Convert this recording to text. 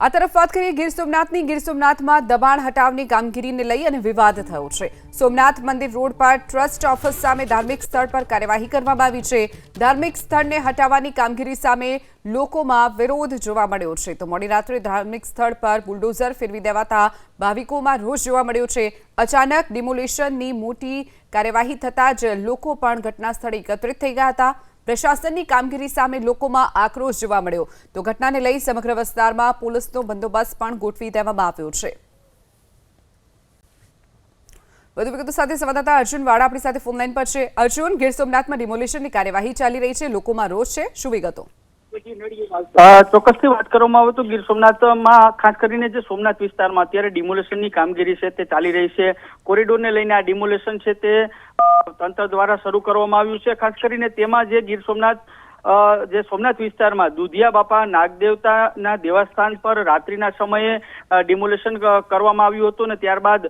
આ તરફ વાત કરીએ ગીર સોમનાથમાં દબાણ હટાવની કામગીરીને લઈ અને વિવાદ થયો છે। સોમનાથ મંદિર રોડ પર ટ્રસ્ટ ઓફિસ સામે ધાર્મિક સ્થળ પર કાર્યવાહી કરવામાં આવી છે। ધાર્મિક સ્થળને હટાવવાની કામગીરી સામે લોકોમાં વિરોધ જોવા મળ્યો છે। તો મોડી રાત્રે ધાર્મિક સ્થળ પર બુલડોઝર ફેરવી દેવાતા ભાવિકોમાં રોષ જોવા મળ્યો છે। અચાનક ડિમોલિશનની મોટી કાર્યવાહી થતાં જ લોકો પણ ઘટના સ્થળે એકત્રિત થઈ ગયા હતા। પ્રશાસનની કામગીરી સામે લોકોમાં આક્રોશ જોવા મળ્યો। તો ઘટનાને લઈ સમગ્ર વિસ્તારમાં પોલીસનો બંદોબસ્ત પણ ગોઠવી દેવામાં આવ્યો છે। વધુ વિગતો સાથે સંવાદદાતા અર્જુન વાડા આપણી સાથે ફોન લાઈન પર છે। અર્જુન, ગીર સોમનાથમાં ડિમોલિશનની કાર્યવાહી ચાલી રહી છે, લોકોમાં રોષ છે, શું વિગતો? ચોક્કસથી વાત કરવામાં આવે તો ગીર સોમનાથમાં ખાસ કરીને જે સોમનાથ વિસ્તારમાં અત્યારે ડિમોલેશનની કામગીરી છે તે ચાલી રહી છે। કોરિડોરને લઈને આ ડિમોલેશન છે તે તંત્ર દ્વારા શરૂ કરવામાં આવ્યું છે। ખાસ કરીને તેમાં જે ગીર સોમનાથ વિસ્તારમાં દુધિયા બાપા નાગદેવતાના દેવસ્થાન પર રાત્રિના સમયે ડિમોલેશન કરવામાં આવ્યું હતું અને ત્યારબાદ